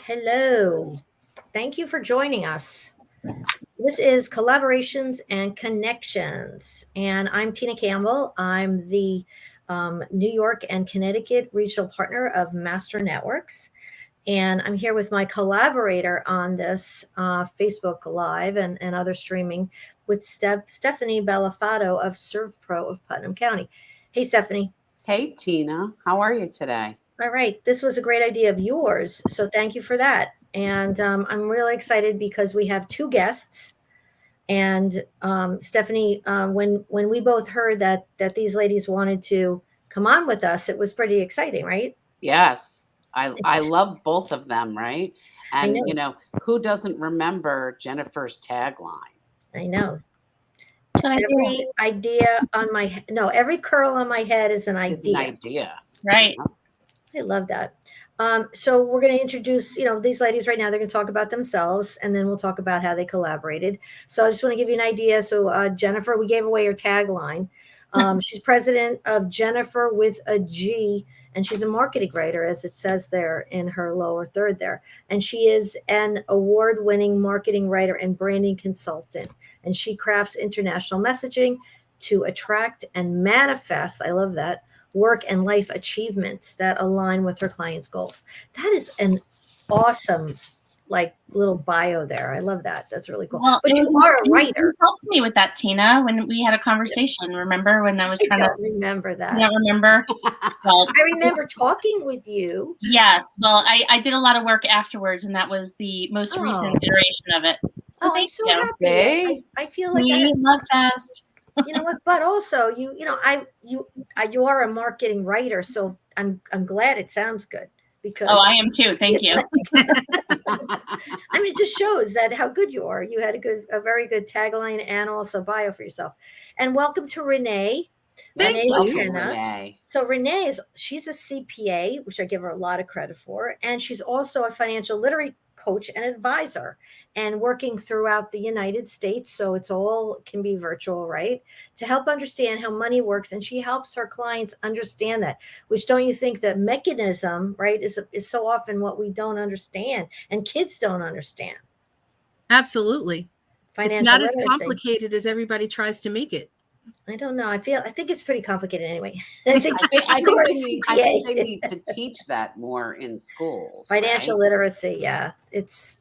Hello. Thank you for joining us. This is Collaborations and Connections, and I'm Tina Campbell. I'm the New York and Connecticut regional partner of Master Networks, and I'm here with my collaborator on this Facebook Live and other streaming with Stephanie Bellofatto of ServPro of Putnam County. Hey, Stephanie. Hey, Tina. How are you today? All right. This was a great idea of yours. So thank you for that. And I'm really excited because we have two guests. And Stephanie, when we both heard that these ladies wanted to come on with us, it was pretty exciting, right? Yes, I love both of them, right? I And know. who doesn't remember Gennifer's tagline? I know. That's what I do. Every idea on my no, every curl on my head is an It's an idea. idea. Right. I love that. So we're going to introduce, these ladies right now. They're going to talk about themselves, and then we'll talk about how they collaborated. So I just want to give you an idea. So Gennifer, we gave away her tagline. She's president of Gennifer with a G, and she's a marketing writer, as it says there in her lower third there. And she is an award-winning marketing writer and branding consultant, and she crafts international messaging to attract and manifest. I love that work and life achievements that align with her clients' goals. That is an awesome, little bio there. I love that. That's really cool. Well, But you are a writer. You helped me with that, Tina, when we had a conversation. Remember when I was I trying don't remember that. You don't remember? Well, I remember talking with you. yes. Well, I did a lot of work afterwards, and that was the most recent iteration of it. So I'm thank so you. happy. Hey. I feel like Me, love fast. you know what? But also, you are a marketing writer, so I'm glad it sounds good because Oh, I am too. Thank you. I mean, it just shows that how good you are. You had a very good tagline and also bio for yourself. And welcome to Renee. Thank you, Ruquena. Renee. So Renee she's a CPA, which I give her a lot of credit for, and she's also a financial literacy coach and advisor, and working throughout the United States. So it's all can be virtual, right? To help understand how money works, and she helps her clients understand that. Which don't you think that mechanism, right, is so often what we don't understand, and kids don't understand. Absolutely. Financial It's not literacy. as complicated as everybody tries to make it. I don't know. I think it's pretty complicated anyway. I think they need to teach that more in schools. Financial right? literacy, yeah, it's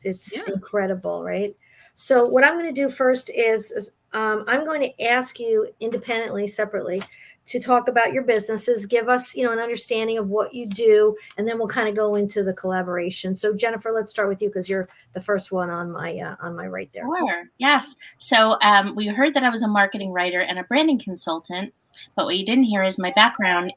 incredible, right? So what I'm going to do first is I'm going to ask you independently, separately, to talk about your businesses, give us an understanding of what you do, and then we'll kind of go into the collaboration. So Gennifer, let's start with you because you're the first one on my right there. Sure. Yes. So we heard that I was a marketing writer and a branding consultant, but what you didn't hear is my background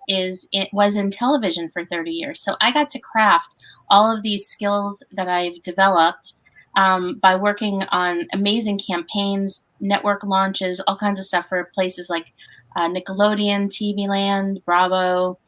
was in television for 30 years. So I got to craft all of these skills that I've developed by working on amazing campaigns, network launches, all kinds of stuff for places like Nickelodeon, TV Land, Bravo,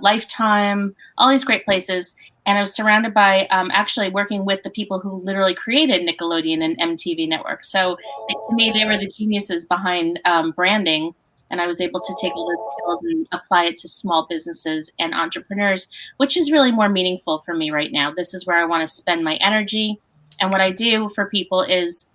Lifetime, all these great places. And I was surrounded by actually working with the people who literally created Nickelodeon and MTV Network. So to me, they were the geniuses behind branding. And I was able to take all those skills and apply it to small businesses and entrepreneurs, which is really more meaningful for me right now. This is where I want to spend my energy. And what I do for people is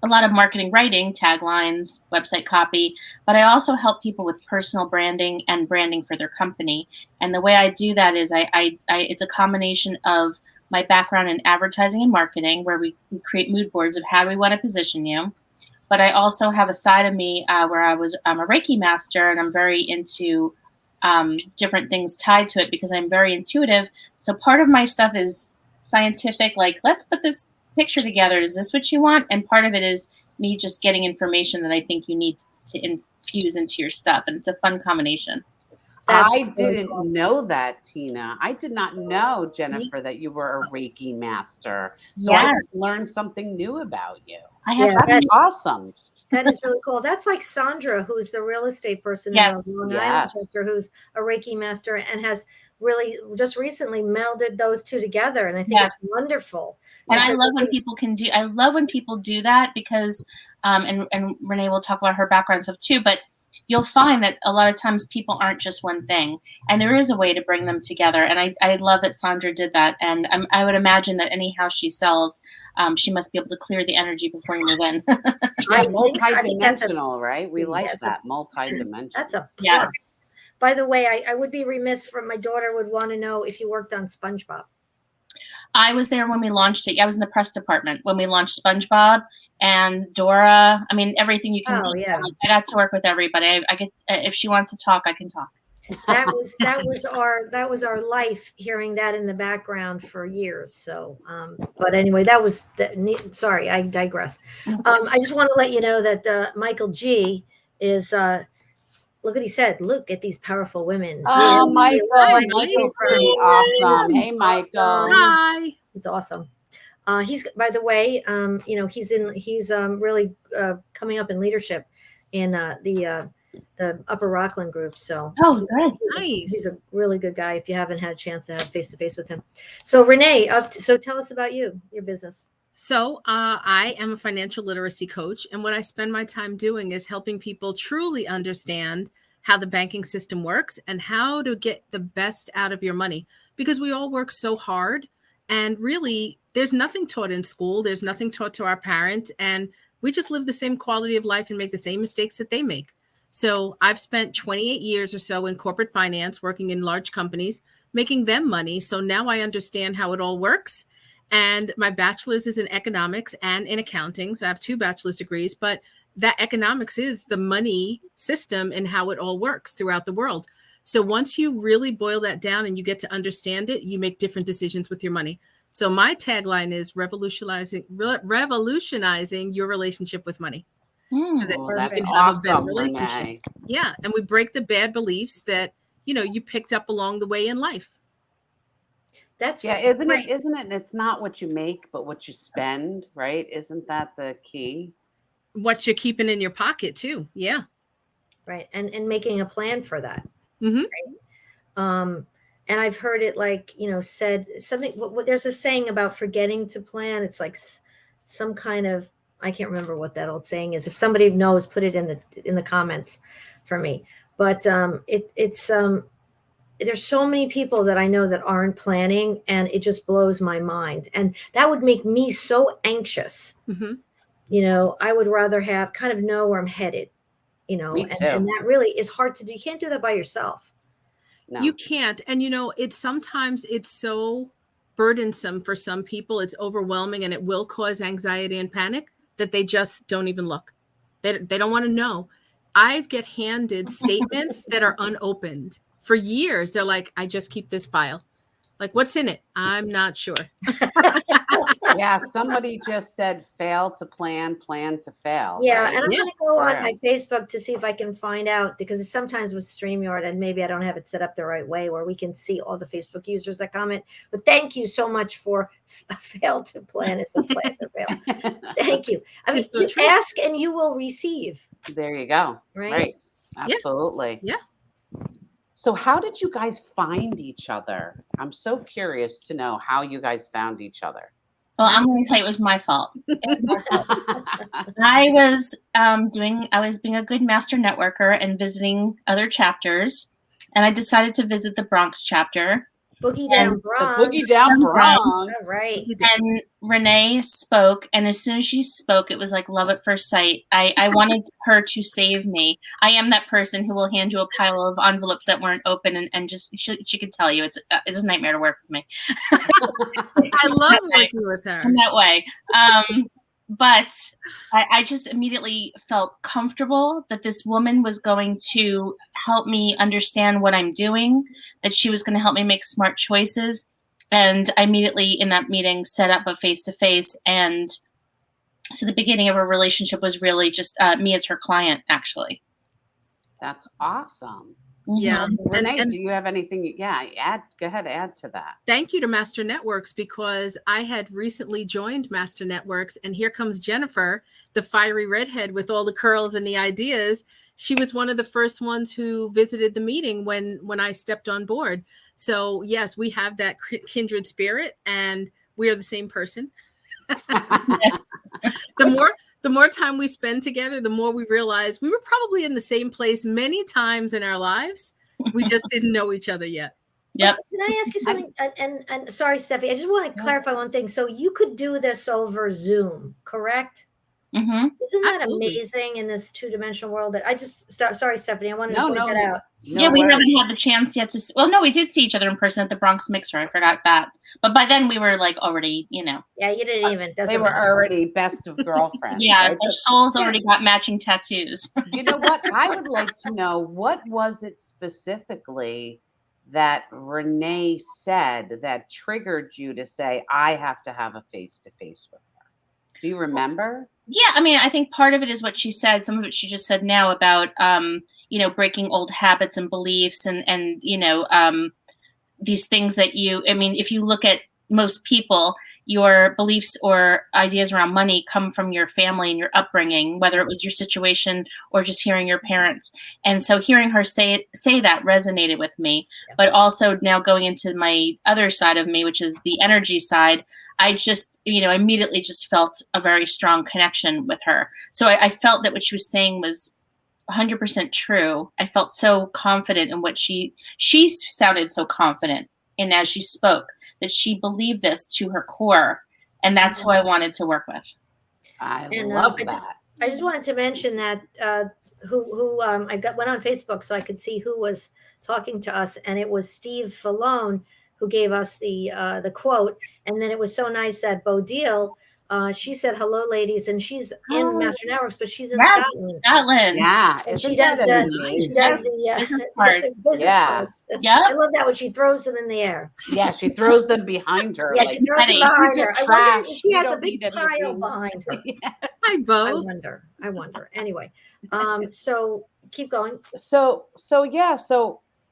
a lot of marketing writing, taglines, website copy, but I also help people with personal branding and branding for their company. And the way I do that is it's a combination of my background in advertising and marketing, where we create mood boards of how do we want to position you. But I also have a side of me where I'm a Reiki master, and I'm very into different things tied to it because I'm very intuitive. So part of my stuff is scientific, like let's put this picture together. Is this what you want? And part of it is me just getting information that I think you need to infuse into your stuff. And it's a fun combination. I didn't know that, Tina. I did not know, Gennifer, that you were a Reiki master. So I just learned something new about you. That's awesome. That is really cool. That's like Sandra, who's the real estate person in Long Island, who's a Reiki master and has really just recently melded those two together. And I think it's wonderful. And I love when people do that because, and Renee will talk about her background stuff too, but you'll find that a lot of times people aren't just one thing, and there is a way to bring them together. And I love that Sandra did that. And I would imagine that any house she sells, she must be able to clear the energy before you move in. Yeah, multi-dimensional, right? We like that, multi-dimensional. That's a plus. Yes. By the way, I would be remiss my daughter would want to know if you worked on SpongeBob. I was there when we launched it. I was in the press department when we launched SpongeBob and Dora. I mean, everything you can. I got to work with everybody. I get, if she wants to talk, I can talk. That was our life, hearing that in the background for years. So, but anyway, sorry, I digress. I just want to let you know that Michael G is. Look what he said. Look at these powerful women. Oh, Michael's pretty awesome. Hey, Michael. Hi. He's awesome. He's, by the way, he's really coming up in leadership in the Upper Rockland group. So he's a really good guy. If you haven't had a chance to have face-to-face with him. So Renee, so tell us about your business. So I am a financial literacy coach, and what I spend my time doing is helping people truly understand how the banking system works and how to get the best out of your money, because we all work so hard, and really there's nothing taught in school. There's nothing taught to our parents, and we just live the same quality of life and make the same mistakes that they make. So I've spent 28 years or so in corporate finance, working in large companies, making them money. So now I understand how it all works. And my bachelor's is in economics and in accounting. So I have 2 bachelor's degrees, but that economics is the money system and how it all works throughout the world. So once you really boil that down and you get to understand it, you make different decisions with your money. So my tagline is revolutionizing your relationship with money. So that that's you can awesome, have a better relationship. Renee. Yeah. And we break the bad beliefs that, you picked up along the way in life. That's isn't it? It's not what you make, but what you spend, right? Isn't that the key? What you're keeping in your pocket too. Yeah. Right. And making a plan for that. Mm-hmm. Right? And I've heard it said something, there's a saying about forgetting to plan. It's like some kind of, I can't remember what that old saying is. If somebody knows, put it in the comments for me. But there's so many people that I know that aren't planning, and it just blows my mind. And that would make me so anxious. Mm-hmm. I would rather have kind of know where I'm headed, Me too. And that really is hard to do. You can't do that by yourself. No. You can't. And sometimes it's so burdensome for some people. It's overwhelming, and it will cause anxiety and panic that they just don't even look. They don't want to know. I get handed statements that are unopened. For years, they're like, I just keep this file. Like, what's in it? I'm not sure. Yeah, somebody just said fail to plan to fail. Yeah, right? and I'm going to go on my Facebook to see if I can find out, because sometimes with StreamYard, and maybe I don't have it set up the right way where we can see all the Facebook users that comment. But thank you so much for fail to plan is a plan to fail. Thank you. I mean, so you ask and you will receive. There you go. Right. Absolutely. Yeah. So how did you guys find each other? I'm so curious to know how you guys found each other. Well, I'm going to tell you, it was my fault. I was being a good master networker and visiting other chapters, and I decided to visit the Bronx chapter. Boogie Down Bronx. Boogie Down Bronx. All right. And Renee spoke, and as soon as she spoke, it was like love at first sight. I wanted her to save me. I am that person who will hand you a pile of envelopes that weren't open, and just she could tell you it's a nightmare to work with me. I love working with her in that way. But I just immediately felt comfortable that this woman was going to help me understand what I'm doing, that she was going to help me make smart choices. And I immediately in that meeting set up a face-to-face. And so the beginning of our relationship was really just me as her client, actually. That's awesome. Yeah. Renee, do you have anything? Go ahead, add to that. Thank you to Master Networks, because I had recently joined Master Networks, and here comes Gennifer, the fiery redhead with all the curls and the ideas. She was one of the first ones who visited the meeting when I stepped on board. So yes, we have that kindred spirit, and we are the same person. The the more time we spend together, the more we realize we were probably in the same place many times in our lives. We just didn't know each other yet. Yep. Can I ask you something? And sorry, Steffi, I just want to clarify one thing. So you could do this over Zoom, correct? Mm-hmm. Isn't that Absolutely amazing in this two-dimensional world? That I just sorry, Stephanie, I wanted to point that out. Yeah, we haven't had the chance yet to. Well, no, we did see each other in person at the Bronx Mixer. I forgot that, but by then we were like already, Yeah, you didn't even. They were already best of girlfriends. Yeah, right? our souls already got matching tattoos. You know what? I would like to know, what was it specifically that Renee said that triggered you to say, I have to have a face-to-face with her? Do you remember? Yeah, I mean, I think part of it is what she said. Some of it she just said now about, breaking old habits and beliefs and these things that I mean, if you look at most people, your beliefs or ideas around money come from your family and your upbringing, whether it was your situation or just hearing your parents. And so hearing her say that resonated with me, but also now going into my other side of me, which is the energy side, I just, immediately just felt a very strong connection with her. So I felt that what she was saying was 100% true. I felt so confident in what she sounded so confident in as she spoke, that she believed this to her core. And that's who I wanted to work with. I love that. I just wanted to mention that who I went on Facebook so I could see who was talking to us, and it was Steve Fallone who gave us the quote. And then it was so nice that Bodil, she said, hello, ladies. And she's in Master Networks, but she's in Scotland. Yeah. And she does the business cards. Yeah. I love that when she throws them in the air. Yeah, she throws them behind her. Yeah, she throws them behind her. Trash. I wonder if she has a big pile behind her. Yeah. Hi, Bo. I wonder. Anyway, so keep going. So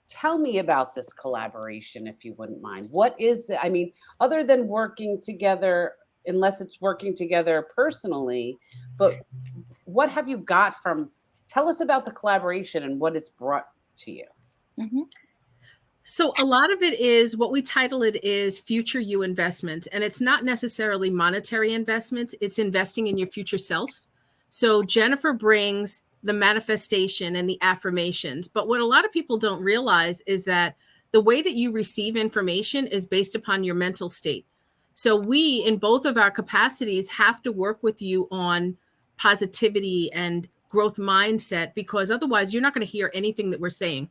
tell me about this collaboration, if you wouldn't mind. What is other than working together, unless it's working together personally, but what have you got tell us about the collaboration and what it's brought to you. Mm-hmm. So a lot of it is what we title it is future you investments. And it's not necessarily monetary investments. It's investing in your future self. So Gennifer brings the manifestation and the affirmations. But what a lot of people don't realize is that the way that you receive information is based upon your mental state. So we, in both of our capacities, have to work with you on positivity and growth mindset, because otherwise you're not going to hear anything that we're saying.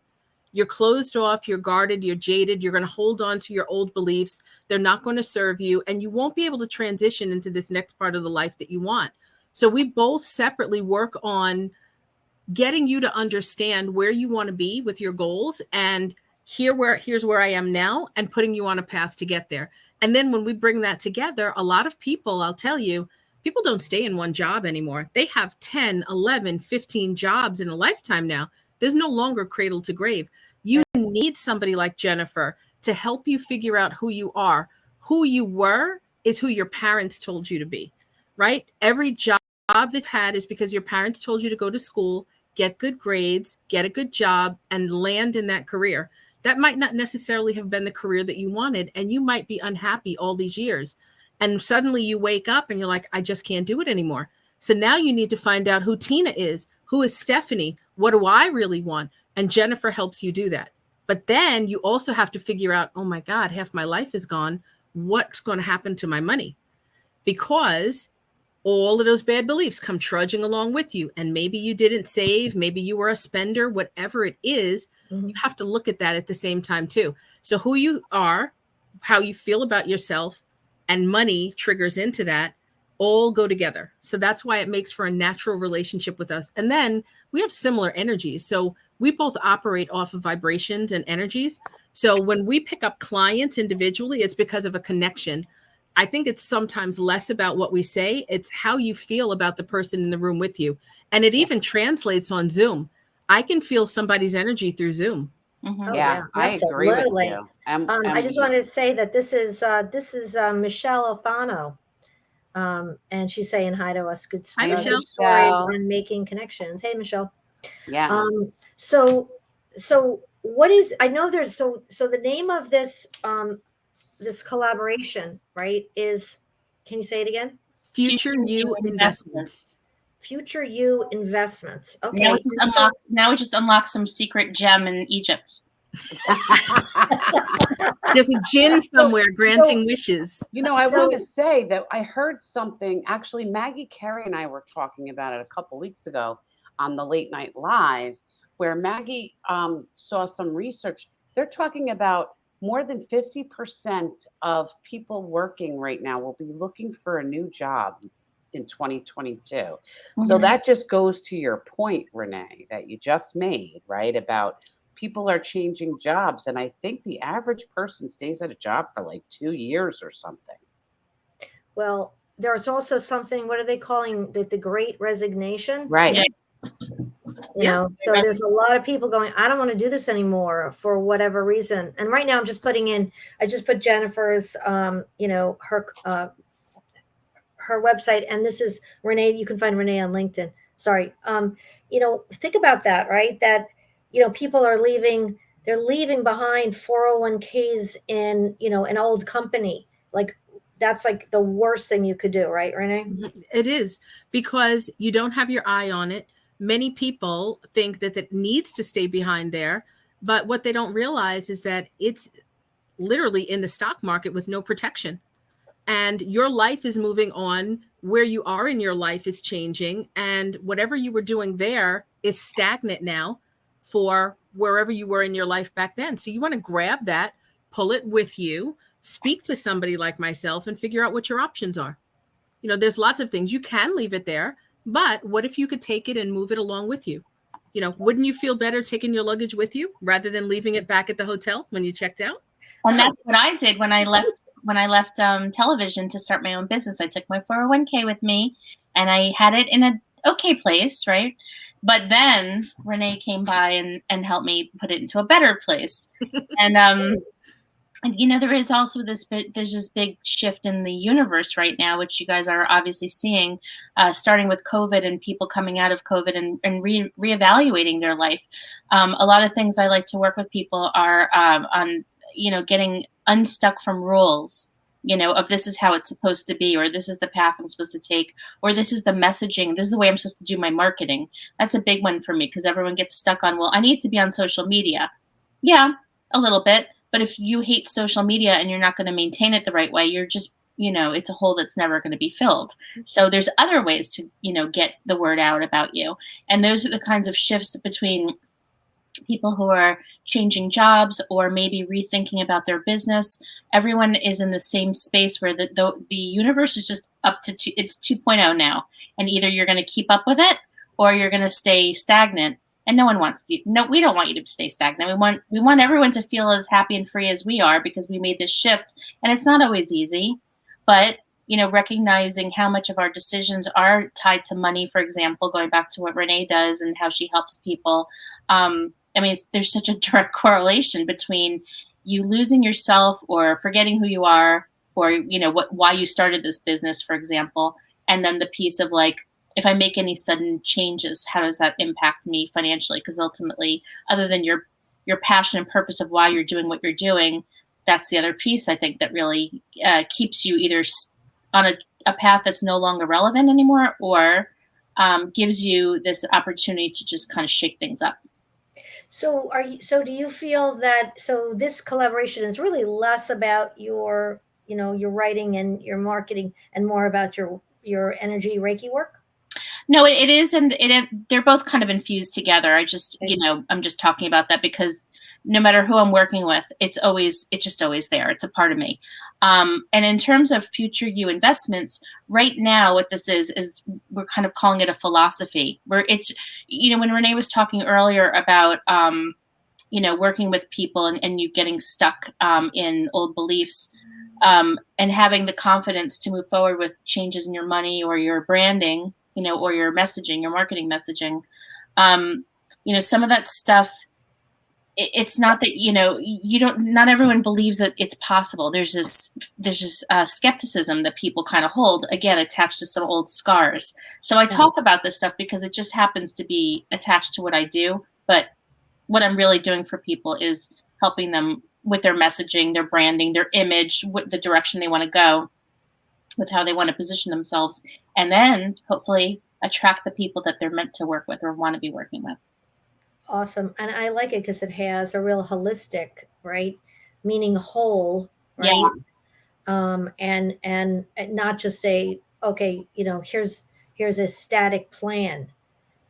You're closed off, you're guarded, you're jaded, you're going to hold on to your old beliefs. They're not going to serve you, and you won't be able to transition into this next part of the life that you want. So we both separately work on getting you to understand where you want to be with your goals, and here's where I am now, and putting you on a path to get there. And then when we bring that together, a lot of people, I'll tell you, people don't stay in one job anymore. They have 10, 11, 15 jobs in a lifetime now. There's no longer cradle to grave. You need somebody like Gennifer to help you figure out who you are. Who you were is who your parents told you to be, right? Every job that you've had is because your parents told you to go to school, get good grades, get a good job, and land in that career. That might not necessarily have been the career that you wanted, and you might be unhappy all these years. And suddenly you wake up and you're like, I just can't do it anymore. So now you need to find out who Tina is, who is Stephanie, what do I really want? And Gennifer helps you do that. But then you also have to figure out, oh my God, half my life is gone. What's going to happen to my money? Because all of those bad beliefs come trudging along with you. And maybe you didn't save, maybe you were a spender, whatever it is, you have to look at that at the same time too. So who you are, how you feel about yourself, and money triggers into that, all go together. So that's why it makes for a natural relationship with us. And then we have similar energies. So we both operate off of vibrations and energies. So when we pick up clients individually, it's because of a connection. I think it's sometimes less about what we say. It's how you feel about the person in the room with you. And it even translates on Zoom. I can feel somebody's energy through Zoom. Mm-hmm. Oh, yeah, I agree with you. I just wanted to say that this is Michelle Alfano. And she's saying hi to us. Good stories and making connections. Hey, Michelle. Yeah. So what is, I know there's, so the name of this, this collaboration, right, is, can you say it again? Future You Investments. Future You Investments. Okay. Now we just unlock some secret gem in Egypt. There's a gin somewhere granting wishes. I want to say that I heard something. Actually, Maggie Carey and I were talking about it a couple weeks ago on the Late Night Live, where Maggie saw some research. They're talking about more than 50% of people working right now will be looking for a new job in 2022. Mm-hmm. So that just goes to your point, Renee, that you just made, right? About people are changing jobs. And I think the average person stays at a job for like 2 years or something. Well, there's also something, what are they calling the Great Resignation? Right. Yeah. So there's a lot of people going, I don't want to do this anymore for whatever reason. And right now I'm just putting in, I just put Gennifer's, her website. And this is Renee. You can find Renee on LinkedIn. Sorry. Think about that, right? That, people are leaving, they're leaving behind 401ks in, an old company. Like, that's like the worst thing you could do, right, Renee? It is, because you don't have your eye on it. Many people think that it needs to stay behind there, but what they don't realize is that it's literally in the stock market with no protection. And your life is moving on. Where you are in your life is changing. And whatever you were doing there is stagnant now for wherever you were in your life back then. So you want to grab that, pull it with you, speak to somebody like myself, and figure out what your options are. There's lots of things. You can leave it there, but what if you could take it and move it along with you? Wouldn't you feel better taking your luggage with you rather than leaving it back at the hotel when you checked out? And that's what I did when I left television to start my own business. I took my 401k with me, and I had it in an okay place, right? But then Renee came by and helped me put it into a better place. And there is also there's this big shift in the universe right now, which you guys are obviously seeing, starting with COVID and people coming out of COVID and reevaluating their life. A lot of things I like to work with people are on getting unstuck from rules, of this is how it's supposed to be, or this is the path I'm supposed to take, or this is the messaging, this is the way I'm supposed to do my marketing. That's a big one for me, because everyone gets stuck on, well, I need to be on social media. Yeah, a little bit. But if you hate social media and you're not going to maintain it the right way, you're just, it's a hole that's never going to be filled. So there's other ways to, get the word out about you. And those are the kinds of shifts between people who are changing jobs or maybe rethinking about their business. Everyone is in the same space where the universe is just up to it's 2.0 now. And either you're going to keep up with it or you're going to stay stagnant. And no one wants to. No, we don't want you to stay stagnant. We want everyone to feel as happy and free as we are, because we made this shift. And it's not always easy, but recognizing how much of our decisions are tied to money, for example, going back to what Renee does and how she helps people. There's such a direct correlation between you losing yourself or forgetting who you are, or why you started this business, for example, and then the piece of like, if I make any sudden changes, how does that impact me financially? Because ultimately, other than your passion and purpose of why you're doing what you're doing, that's the other piece, I think, that really keeps you either on a path that's no longer relevant anymore, or gives you this opportunity to just kind of shake things up. So do you feel that, this collaboration is really less about your writing and your marketing and more about your energy Reiki work? No, it is, and they're both kind of infused together. I just, I'm just talking about that because no matter who I'm working with, it's just always there. It's a part of me. And in terms of Future You Investments, right now, what this is we're kind of calling it a philosophy, where it's, when Renee was talking earlier about, working with people and you getting stuck in old beliefs, and having the confidence to move forward with changes in your money or your branding, or your messaging, your marketing messaging. Some of that stuff, it's not that, not everyone believes that it's possible. There's this skepticism that people kind of hold, again, attached to some old scars. So I talk about this stuff because it just happens to be attached to what I do. But what I'm really doing for people is helping them with their messaging, their branding, their image, what the direction they want to go, with how they want to position themselves. And then hopefully attract the people that they're meant to work with or want to be working with. Awesome. And I like it because it has a real holistic, right? Meaning whole, right? Yeah. And not just a, okay, here's a static plan,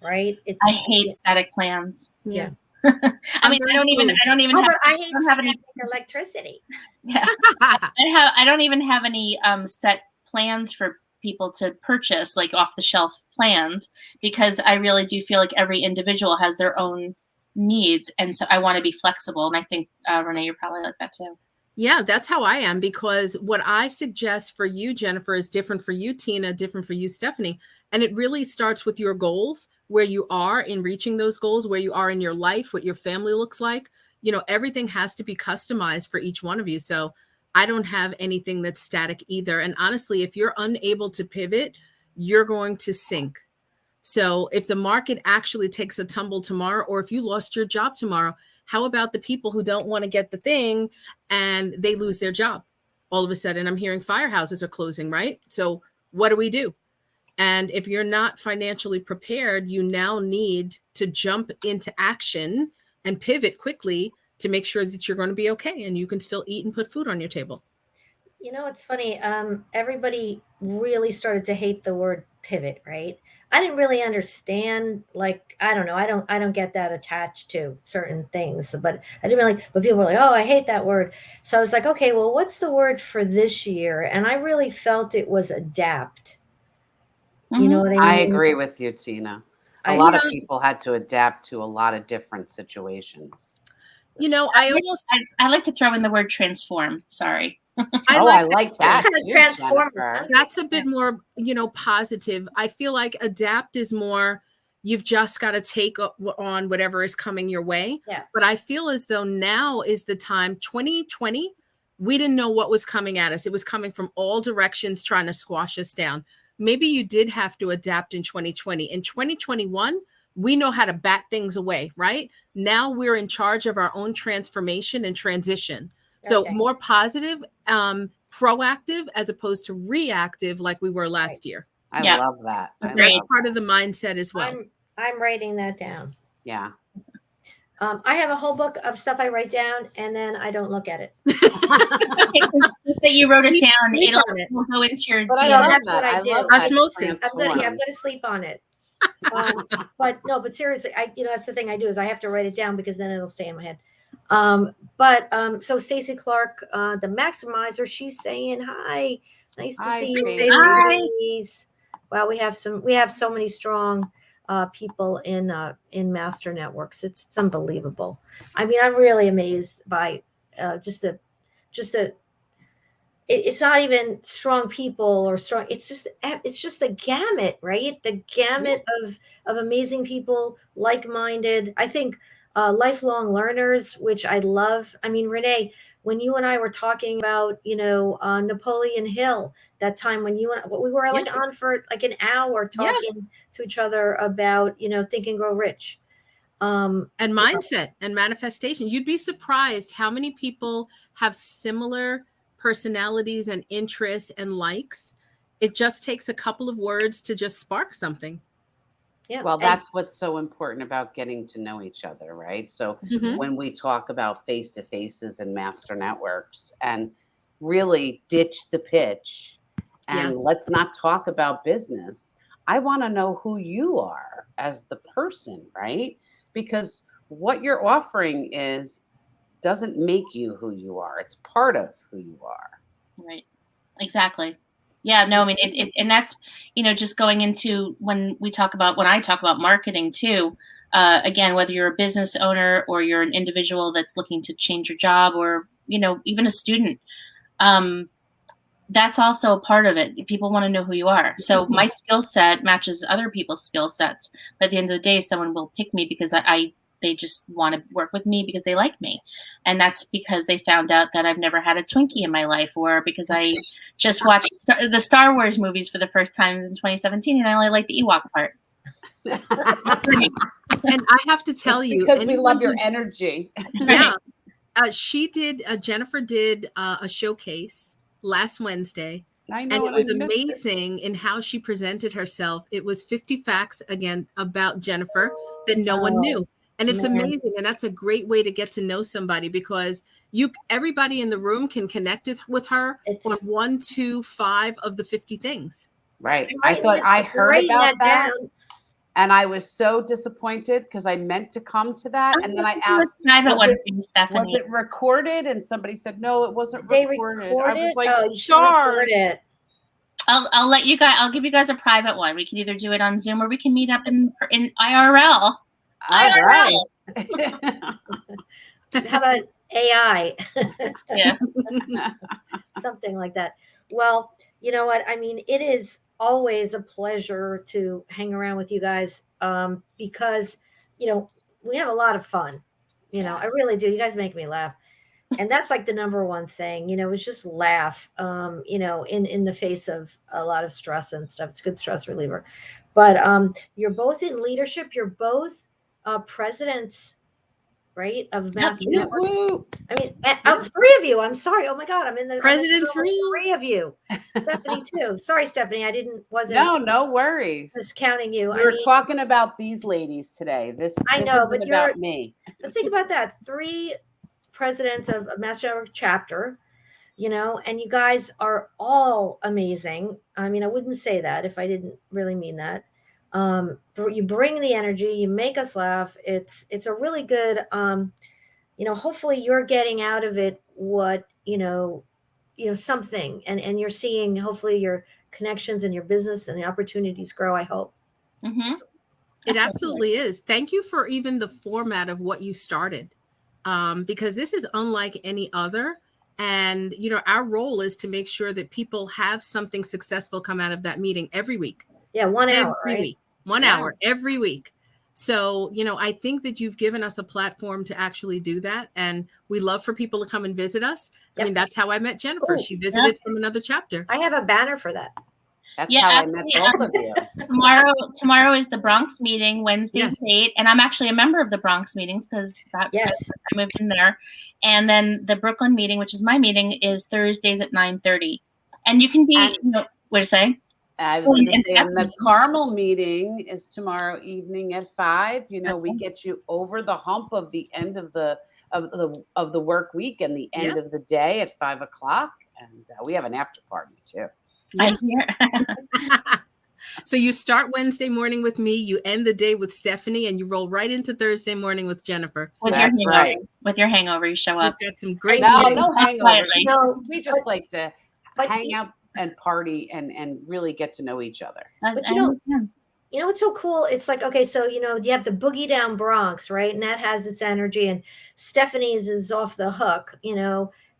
right? I hate static plans. Yeah. I mean, I don't even Oh, have, but I hate don't have any, static electricity. yeah. I don't even have any set plans for people to purchase, like off the shelf plans, because I really do feel like every individual has their own needs, and so I want to be flexible. And I think Renee, you're probably like that too. Yeah, that's how I am, because what I suggest for you, Gennifer, is different for you, Tina, different for you, Stephanie. And it really starts with your goals, where you are in reaching those goals, where you are in your life, what your family looks like. Everything has to be customized for each one of you. So I don't have anything that's static either. And honestly, if you're unable to pivot, you're going to sink. So if the market actually takes a tumble tomorrow, or if you lost your job tomorrow, how about the people who don't want to get the thing and they lose their job? All of a sudden, I'm hearing firehouses are closing, right? So what do we do? And if you're not financially prepared, you now need to jump into action and pivot quickly to make sure that you're going to be okay and you can still eat and put food on your table. It's funny. Everybody really started to hate the word pivot, right? I didn't really understand, like, I don't know. I don't get that attached to certain things, but I didn't really, but people were like, oh, I hate that word. So I was like, okay, well, what's the word for this year? And I really felt it was adapt. You know what I mean? I agree with you, Tina. A lot of people had to adapt to a lot of different situations. I like to throw in the word transform. Sorry. I like that too, transform. That's a bit more, positive. I feel like adapt is more, you've just got to take on whatever is coming your way. Yeah. But I feel as though now is the time. 2020, we didn't know what was coming at us. It was coming from all directions, trying to squash us down. Maybe you did have to adapt in 2020. In 2021, we know how to bat things away, right? Now we're in charge of our own transformation and transition. So more positive, proactive, as opposed to reactive like we were last year. I love that. That's part of the mindset as well. I'm writing that down. Yeah. I have a whole book of stuff I write down and then I don't look at it. That you wrote it down, it'll go into your But that's what I do. Osmosis. I'm going to sleep on it. But seriously, that's the thing I do is I have to write it down because then it'll stay in my head. So Stacey Clark, the Maximizer, she's saying hi. Nice to see you, Stacey. Hi. Wow, we have so many strong people in Master Networks. It's unbelievable. I mean, I'm really amazed by it's not even strong people or strong. It's just a gamut, right? The gamut of amazing people, like-minded. I think lifelong learners, which I love. I mean, Renee, when you and I were talking about, Napoleon Hill, that time when we were like on for like an hour talking to each other about, Think and Grow Rich. And mindset and manifestation. You'd be surprised how many people have similar personalities and interests and likes. It just takes a couple of words to just spark something. Yeah. Well, that's what's so important about getting to know each other, right? So when we talk about face-to-faces and master networks and really ditch the pitch and let's not talk about business, I want to know who you are as the person, right? Because what you're offering doesn't make you who you are. It's part of who you are. Right. Exactly. Yeah, no, I mean, and that's, just going into when I talk about marketing too, again, whether you're a business owner or you're an individual that's looking to change your job or, even a student, that's also a part of it. People want to know who you are. So my skill set matches other people's skill sets. But at the end of the day, someone will pick me because they just want to work with me because they like me. And that's because they found out that I've never had a Twinkie in my life, or because I just watched the Star Wars movies for the first time in 2017 and I only like the Ewok part. And I have to tell you, because we love your energy. Yeah. Gennifer did a showcase last Wednesday I And know, it and was I missed it. amazing in how she presented herself. It was 50 facts again about Gennifer that no one Oh, knew. And it's man. amazing. And that's a great way to get to know somebody, because everybody in the room can connect with her on It's 1, 2, 5 of the 50 things. Right. I'm I thought I I'm heard writing about that, down. and I was so disappointed because I meant to come to that. And then I Do a asked, private was one it, for you, was Stephanie. it recorded? And somebody said, no, it wasn't Did they recorded. record I was it? like, Oh, you should darn. record it. I'll let you guys. I'll give you guys a private one. We can either do it on Zoom or we can meet up in IRL. All right. How about AI? Yeah. Something like that. Well, you know what? I mean, it is always a pleasure to hang around with you guys, because, we have a lot of fun. I really do. You guys make me laugh. And that's like the number one thing, is just laugh, in the face of a lot of stress and stuff. It's a good stress reliever. But you're both in leadership. You're both presidents, right, of Mass Yep. Networks. Woo. I mean, three of you. I'm sorry. Oh my God, I'm in the President's room with room. three of you. Stephanie too. Sorry, Stephanie. Wasn't No worries. discounting you. We were talking about these ladies today. This know, isn't but about me. But think about that. Three presidents of a Mass Network chapter, and you guys are all amazing. I mean, I wouldn't say that if I didn't really mean that. You bring the energy, you make us laugh. It's a really good, hopefully you're getting out of it what, something, and you're seeing hopefully your connections and your business and the opportunities grow, I hope. Mm-hmm. It absolutely is. Thank you for even the format of what you started, because this is unlike any other. And, our role is to make sure that people have something successful come out of that meeting every week. Yeah, 1 hour, every right? week. 1 hour every week. So, I think that you've given us a platform to actually do that. And we love for people to come and visit us. Yep. I mean, that's how I met Gennifer. Ooh, she visited from another chapter. I have a banner for that. That's how I met both of you. Tomorrow is the Bronx meeting, Wednesdays Yes. at 8. And I'm actually a member of the Bronx meetings because I moved in there. And then the Brooklyn meeting, which is my meeting, is Thursdays at 9:30. And you can be, what do you say? I was going to say, and the Carmel meeting is tomorrow evening at 5. We get you over the hump of the end of the work week and the end of the day at 5 o'clock, and we have an after party too. Yeah. I hear. So you start Wednesday morning with me, you end the day with Stephanie, and you roll right into Thursday morning with Gennifer. That's right. With your hangover, you show up. We've got some great no hangovers. We just but, like to hang out and party and really get to know each other. But you know what's so cool? It's like, okay, so you have the Boogie Down Bronx, right? And that has its energy, and Stephanie's is off the hook,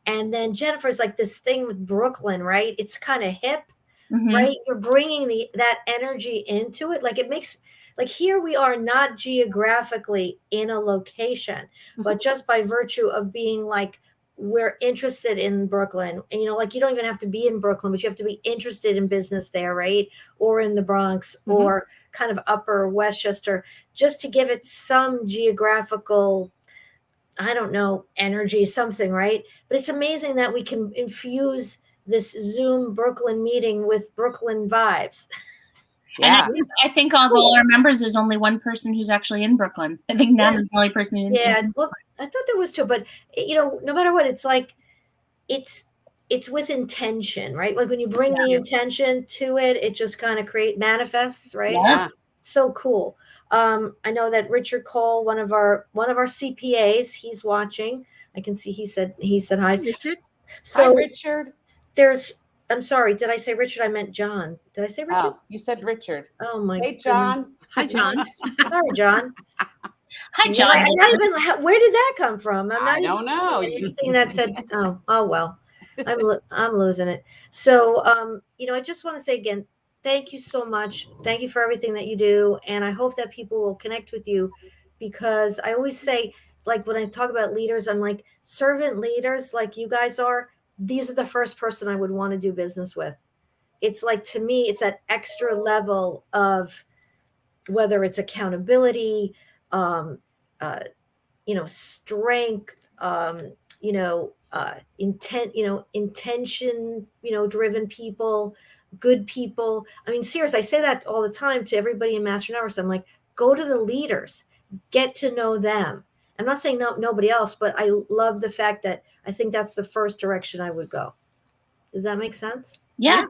and then Gennifer's like this thing with Brooklyn, right? It's kind of hip, right? You're bringing that energy into it. Like it makes, like here we are not geographically in a location, but just by virtue of being like, we're interested in Brooklyn, and like you don't even have to be in Brooklyn, but you have to be interested in business there, right? Or in the Bronx, or kind of Upper Westchester, just to give it some geographical, I don't know, energy, something, right? But it's amazing that we can infuse this Zoom Brooklyn meeting with Brooklyn vibes. Yeah. And I think of all our members, there's only one person who's actually in Brooklyn. I think Nan is the only person in Well, I thought there was two, but no matter what, it's like it's with intention, right? Like when you bring the intention to it, it just kind of manifests, right? Yeah. It's so cool. I know that Richard Cole, one of our CPAs, he's watching. I can see he said hi. Richard. So hi, Richard. I'm sorry. Did I say Richard? I meant John. Did I say Richard? Oh, you said Richard. Oh my Hey, John. goodness. Hi, John. Sorry, John. Hi, John. Where did that come from? I don't know. Anything that said, oh well, I'm losing it. So, I just want to say again, thank you so much. Thank you for everything that you do. And I hope that people will connect with you, because I always say, like when I talk about leaders, I'm like, servant leaders like you guys are, these are the first person I would want to do business with. It's like, to me, it's that extra level of whether it's accountability, strength, intention, driven people, good people. I mean, seriously, I say that all the time to everybody in Master Networks. I'm like, go to the leaders, get to know them. I'm not saying nobody else, but I love the fact that I think that's the first direction I would go. Does that make sense? Yeah.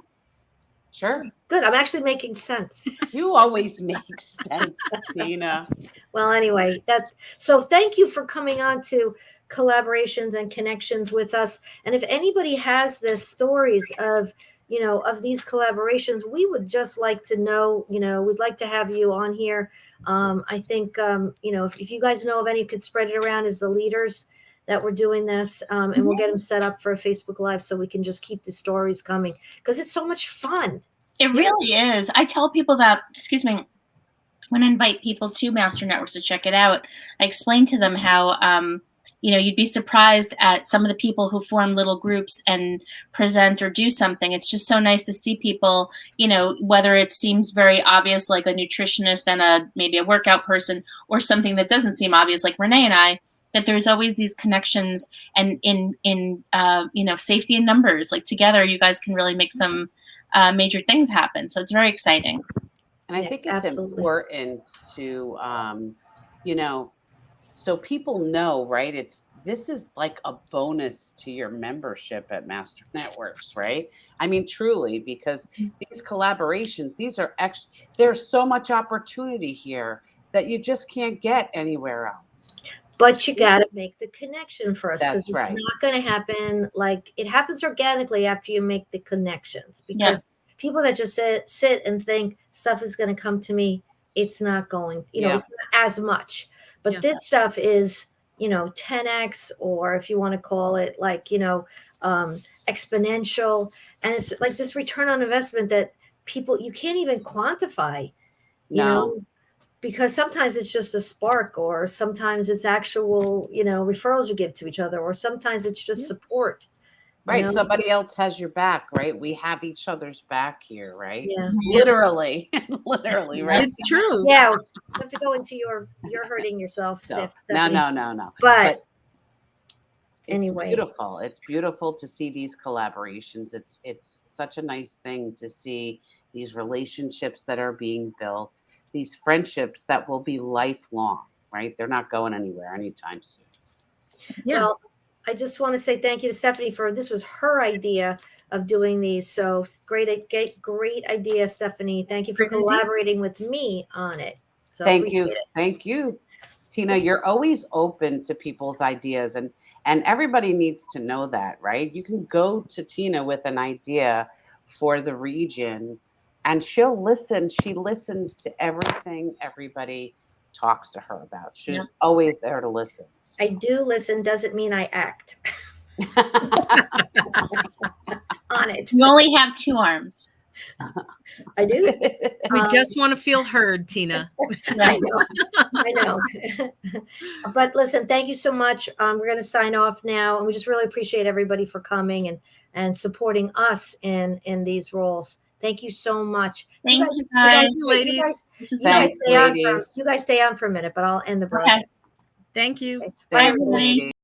Sure. Good. I'm actually making sense. You always make sense, Tina. Well, anyway, so thank you for coming on to Collaborations and Connections with us. And if anybody has the stories of these collaborations, we would just like to know, we'd like to have you on here. I think, if you guys know of any, you could spread it around as the leaders that we're doing this, and we'll get them set up for a Facebook Live so we can just keep the stories coming, because it's so much fun. It really is. I tell people that, when I invite people to Master Networks to check it out, I explain to them how, you'd be surprised at some of the people who form little groups and present or do something. It's just so nice to see people, whether it seems very obvious, like a nutritionist and maybe a workout person, or something that doesn't seem obvious, like Renee and I, that there's always these connections, and in safety in numbers, like together, you guys can really make some major things happen. So it's very exciting. And I think it's important to, so people know, right? This is like a bonus to your membership at Master Networks, right? I mean, truly, because these collaborations, there's so much opportunity here that you just can't get anywhere else. But you got to make the connection first, because it's right. not going to happen like it happens organically after you make the connections. Because people that just sit and think stuff is going to come to me, it's not going. It's not as much. But this stuff is, 10x, or if you want to call it like, exponential, and it's like this return on investment that you can't even quantify. Because sometimes it's just a spark, or sometimes it's actual, referrals you give to each other, or sometimes it's just support. Right. Somebody else has your back, right? We have each other's back here, right? Yeah. Literally, right? It's true. Yeah. You have to go into you're hurting yourself. So, Stephanie. No. But anyway, beautiful. It's beautiful to see these collaborations. It's such a nice thing to see these relationships that are being built, these friendships that will be lifelong, right? They're not going anywhere anytime soon. Yeah. Well, I just want to say thank you to Stephanie this was her idea of doing these. So great idea, Stephanie. Thank you for collaborating with me on it. So thank you. Thank you. Tina, you're always open to people's ideas, and everybody needs to know that, right? You can go to Tina with an idea for the region, and she'll listen. She listens to everything everybody talks to her about. She's always there to listen. I do listen. Doesn't mean I act on it. You only have 2 arms. I do. We just want to feel heard, Tina. I know. But listen, thank you so much. We're going to sign off now, and we just really appreciate everybody for coming and supporting us in these roles. Thank you so much. Thank you guys. Ladies. You guys stay on for a minute, but I'll end the broadcast. Thank you. Okay. Bye, everybody.